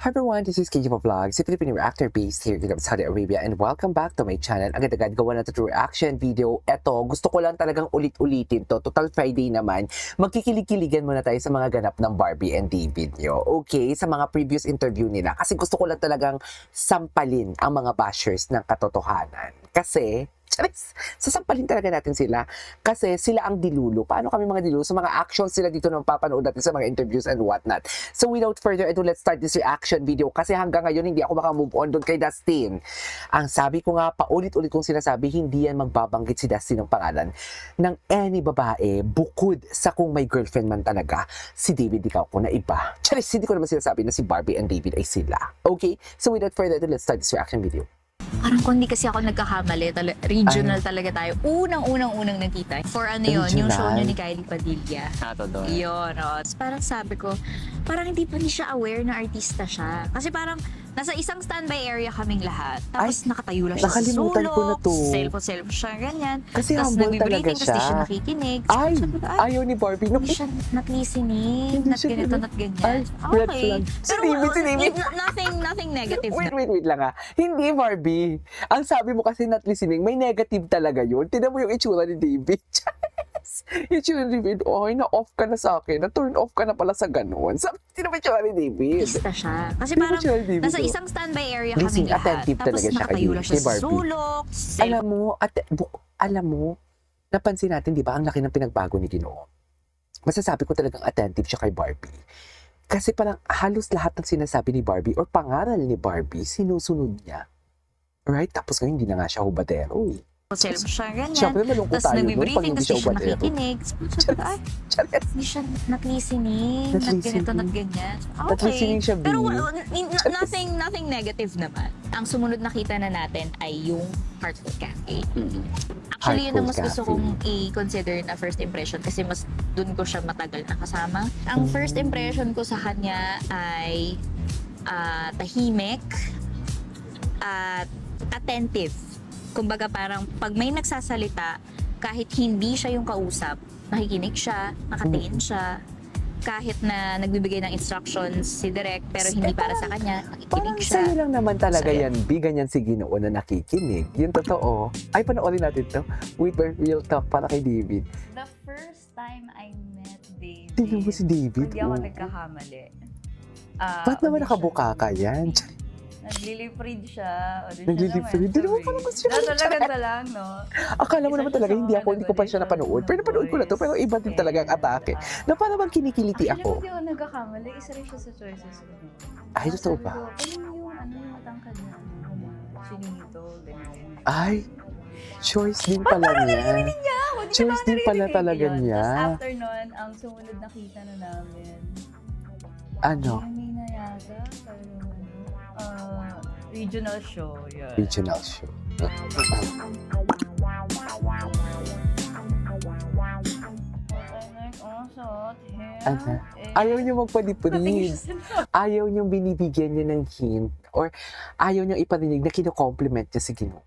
Hi everyone, this is KJ Vlogs, a Filipino reactor based here in Saudi Arabia, and welcome back to my channel. Agad-agad gawa na ito reaction video. Eto, gusto ko lang talagang ulit-ulitin to. Total Friday naman. Magkikilig-kiligan muna tayo sa mga ganap ng Barbie and David nyo. Okay? Sa mga previous interview nila. Kasi gusto ko lang talagang sampalin ang mga bashers ng katotohanan. Kasi sasampalin talaga natin sila kasi sila ang dilulo. Paano kami mga dilulo? Sa mga actions sila dito na papanood natin sa mga interviews and whatnot. So without further ado, let's start this reaction video kasi hanggang ngayon hindi ako makamove on doon kay Dustin. Ang sabi ko nga, paulit-ulit kong sinasabi, hindi yan magbabanggit si Dustin ng pangalan ng any babae bukod sa kung may girlfriend man talaga si David ikaw ko na iba. Charis, hindi ko naman sinasabi na si Barbie and David ay sila. Okay? So without further ado, let's start this reaction video. Parang kung hindi kasi ako nagkakamali, regional talaga tayo. Unang-unang nakita. For ano yun, yung show nyo ni Kylie Padilla. Doon. Yun, parang sabi ko, parang hindi pa siya aware na artista siya. Kasi parang nasa isang standby area kaming lahat. Tapos nakatayo lang siya sa nakalimutan sulok. ko na to. Cellphone siya, ganyan. Kasi Tapos humble talaga nagbibriefing, tapos siya. di siya nakikinig. Ay, Sabi ko, ayaw ni Barbie. No, hindi siya not listening, Hindi not siya ganito, ganun. not ganyan. Ay, red Okay. flag. Si David. Nothing negative na. Wait lang ah. Hindi, Barbie. Ang sabi mo kasi not listening, may negative talaga yun. Tignan mo yung itsura ni David. Yung itsura ni David, okay, na-off ka na sa akin. Na-turn off ka na pala sa ganun. Tignan mo yung itsura ni David. Artista siya. Kasi Tignan mo parang yung itsura ni David, nasa oh. isang standby area Listening, kaming lahat. attentive Tapos talaga siya kay nakatayo lang siya kay sa Barbie. sulok. Alam mo, napansin natin, di ba, ang laki ng pinagbago ni Ginoo. Masasabi ko talagang attentive siya kay Barbie. Kasi parang halos lahat ng sinasabi ni Barbie or pangaral ni Barbie, sinusunod niya. Right? Tapos ngayon, hindi na nga siya hubadero eh. Cellphone siya, ganyan. Siyempre, malungkot Tapos tayo nun pag nagbibriefing, hindi tapos siya di siya hubadero. nakikinig. Sabi ko, ay, Charis. hindi siya not listening, Not not ganito, listening. not ganyan. Not Okay. listening siya, Pero Bea. nothing negative naman. Ang sumunod nakita na natin ay yung Heartful Cafe. Actually, yun ang mas gusto kong i-consider na first impression kasi mas dun ko siya matagal nakasama. Ang first impression ko sa kanya ay tahimik at attentive. Kumbaga parang pag may nagsasalita, kahit hindi siya yung kausap, nakikinig siya, nakatingin siya. Kahit na nagbibigay ng instructions si Direk pero hindi para sa kanya, nakikinig Parang siya. sa'yo lang naman talaga Sa'yo. yan, B. Ganyan si Ginoo na nakikinig. Yung totoo. Ay, panoorin natin to. With real talk para kay David. The first time I met David, Tingnan mo si David. hindi ako oh. nagkakamali. Ba't naman audition. nakabuka ka yan? Naglilip-read siya. Audition Naglilip-read? Di naman parang mas siya. Talaga lang, no? Akala mo Isa naman siya talaga, sa hindi mga hindi ko pa siya napanood. Pero napanood ko na to, pero iba din talaga ang atake. Na parang bang kinikiliti Actually, ako. hindi ako nagkakamali. Isa rin siya sa choices ko. Ay, totoo ba? Sabi ko, yung matangkad na, chinito, ganyan. Ay, choice din pala niya. Choice din pala talaga niya. Tapos after nun, ang sumunod na kita na namin, Ano? May na yata, parang regional show, yun. Regional show. Ano? Ayaw niyo magpaliprid. Ayaw niyong binibigyan niya ng hint or ayaw niyong iparinig na kino-compliment niya si Ginoo.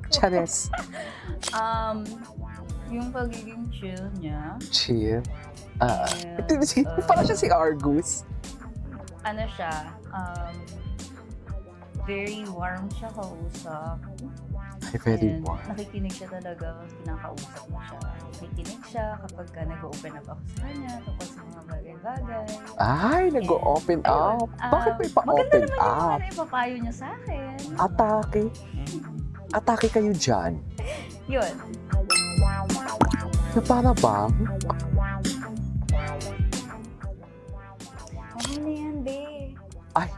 Chares. Yung pagiging chill niya, Chill. and, Parang siya si Argus. ano siya, very warm siya kausap. Ay, very And warm. nakikinig siya talaga, kinakausap mo siya. Nakikinig siya kapag nag-open up ako sa kanya, tungkol sa mga bagay-bagay. Ay, nag-open up. Ayun, Bakit may maganda pa-open naman yung up? ipapayo niya sa akin. Atake. Atake kayo dyan. Yun. Na para bang? Okay na yan, be. Ay,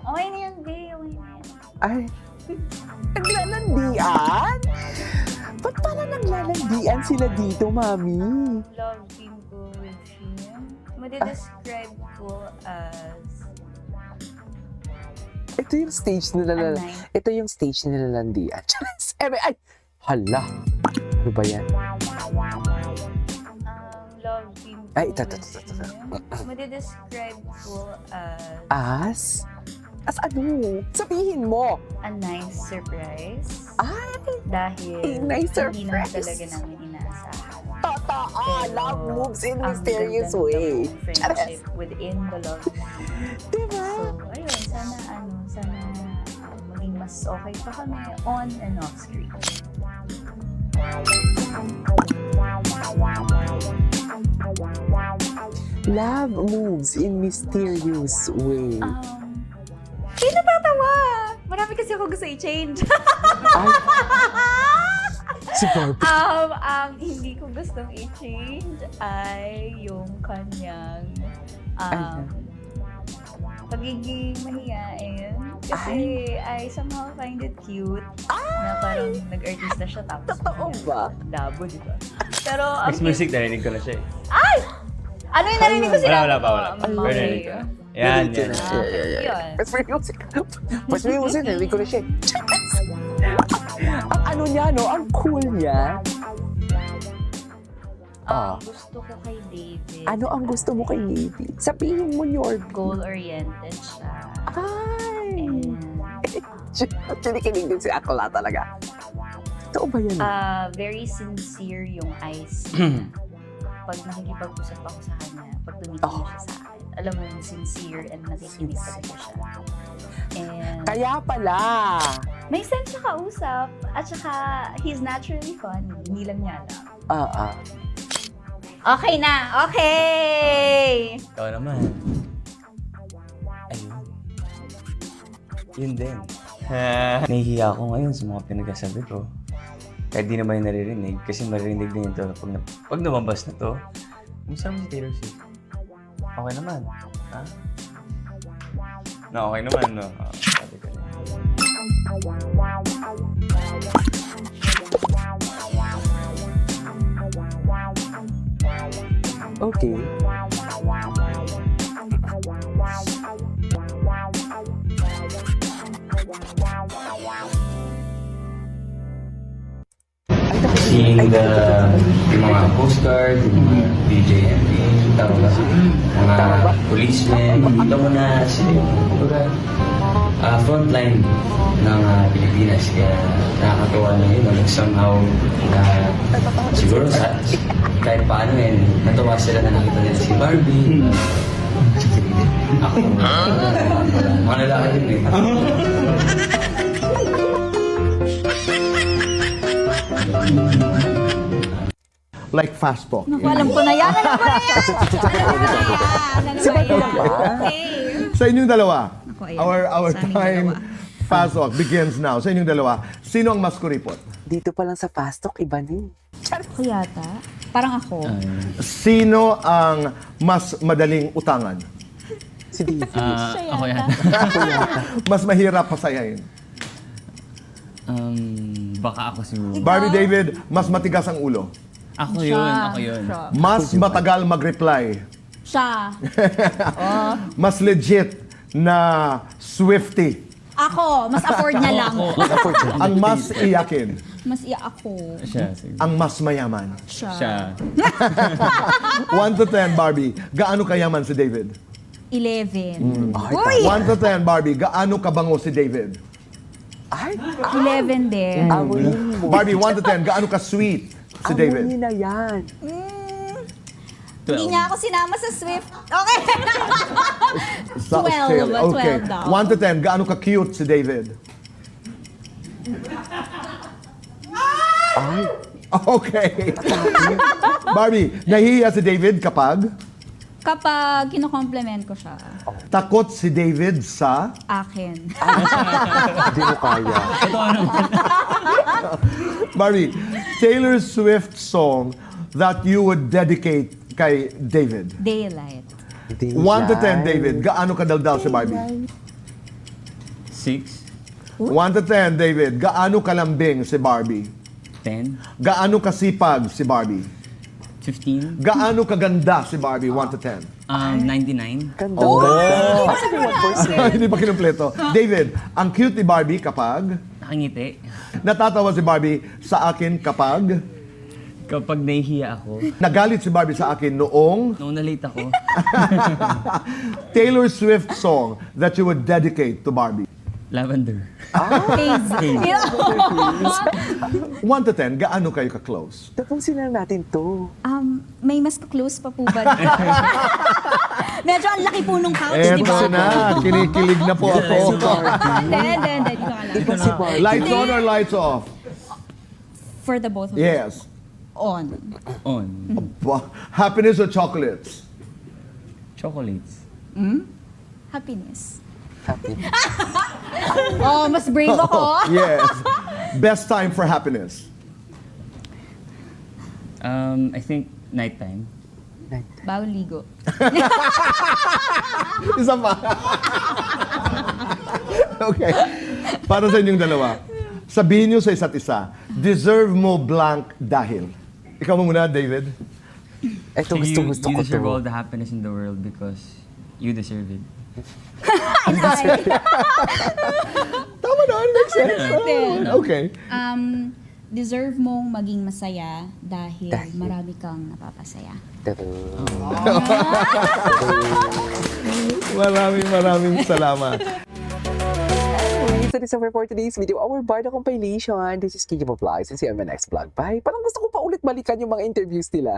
Okay na yan, be. Okay na yan. ay. Naglalandian? Ba't pala naglalandian sila dito, mami? Love team ko with him. Madidescribe ko as Ito yung stage nila. a nine. Ito yung stage nila landian. Charis. Ay, hala. Ano ba yan? Love team ko Ay, ito. with him. Madidescribe ko as As? As ano? Sabihin mo. a nice surprise. Ay, Dahil nice hindi naman surprise. talaga namin inaasahan. totoo. Love moves in ang mysterious ganda ng way. friendship within the love team. Diba? So, sana maging mas okay pa kami on and off screen. Love moves in mysterious way. Hindi natatawa! Marami kasi ako gusto i-change. Ay, si Barbie. Ang hindi ko gustong i-change ay yung kanyang pagiging mahiyain. Kasi I somehow find it cute na parang nag-artista siya tapos Totoo ba? labo, di ba? Pero ang Next music, narinig ko na siya eh. ano yung narinig ko sila? Wala pa. Narinig ko. Yan. Yun. Yun. Mas may music. Mas may music. Narinig ko na siya. Ang ano niya, no? Ang cool niya. Gusto ko kay David. Ano ang gusto mo kay Navy? Sabihin mo your Goal-oriented siya. Ay! And Actually, kinig din si Akla talaga. Totoo ba yan? very sincere yung eyes niya. Pag nakikipag-usap ako sa kanya, pag tumitingin siya sa akin, alam mo yung sincere and nakikinig talaga siya. And Kaya pala. may sense siya kausap, at saka he's naturally funny, hindi lang niya alam. Okay na! Okay! Ikaw naman. Ayun. Yun din. Nahihiya ako ngayon sa mga pinagkasabi ko. Kahit di naman yung naririnig. Kasi maririnig din ito pag lumabas na to. Kumusta mo si Taylor Swift? Okay naman. Ha? No, okay naman, no? Sabi ko na. Okay. Seeing yung mga postcard, yung mga BJMP, mga policemen, makita mo na sila yung frontline ng Pilipinas. Kaya nakakatawa na yun. Somehow, siguro kahit paano natuwa sila na nakita nila si Barbie. Ako, mga lalaki din eh. Like fast talk. Alam ko na yan! Alam ko na yan! Si Barbie lang ba? Sa inyong dalawa, ayan. our Sa aming time dalawa. fast talk begins now. Sa inyong dalawa, sino ang mas kuripot? Dito pa lang sa fast talk, iba ni. Ako yata. Parang ako. Sino ang mas madaling utangan? Si David. Ako yan. Mas mahirap pasayahin? Baka ako siguro. Barbie David, mas matigas ang ulo. Ako yun. Mas matagal mag-reply. Siya. Mas legit na Swiftie. Ako. Mas afford niya lang. Ang mas iyakin. Mas ako. Siya, siguro. Ang mas mayaman. Siya. 1 to 10, Barbie. Gaano kayaman si David? 11. 1 to 10, Barbie. Gaano kabango si David? Ay, 11 din. amunin mo. Barbie, 1 to 10. Gaano ka-sweet si David? Amunin na yan. Hindi niya ako sinama sa Swift. Okay. Sa 12, Australia. Okay. 12 daw. 1 to 10. Gaano ka-cute si David? Ay, Okay. Barbie, nahihiya si David kapag Kapag kino-compliment ko siya, takot si David sa akin. hindi mo kaya. Barbie, Taylor Swift song that you would dedicate kay David. Daylight. 1 to 10, David. Gaano kadaldal si Barbie? 6, 1 to 10, David. Gaano kalambing si Barbie? 10, Gaano kasipag si Barbie? 15, Gaano kaganda si Barbie? 1 to 10. 99. Ganda. Oh! Oh! Hindi pa kinumpleto. David, ang cute ni Barbie kapag Nakangiti. natatawa si Barbie sa akin kapag Kapag nahihiya ako, nagalit si Barbie sa akin noong nung nalate ako, Taylor Swift song that you would dedicate to Barbie. Lavender. Hazy. 1 to 10, gaano kayo ka-close? Tapusin na natin to. May mas close pa po ba? Medyo ang laki po nung couch, di ba? Eto na, kinikilig na po ako. Hindi, dito ka lang. Iba si Barbie. Lights on or lights off? For the both of us. Yes. On. On. Happiness or chocolates? Chocolates. Happiness. Happy. Oh, mas brave ako. Yes. Best time for happiness? I think nighttime. Bawal ligo. Isa pa. Okay. Para sa inyong dalawa, sabihin nyo sa isa't isa, deserve mo blank dahil. Ikaw mo muna, David. Ito So gusto you ko deserve all to. the happiness in the world because you deserve it. Tama naman, makes sense. Then, Okay. Deserve mong maging masaya dahil Dahil. marami kang napapasaya. Maraming salamat. So this is for today's video, our Barda compilation. This is Kiki Vlogs and see you on my next vlog. Bye! Parang gusto ko pa ulit balikan yung mga interviews nila.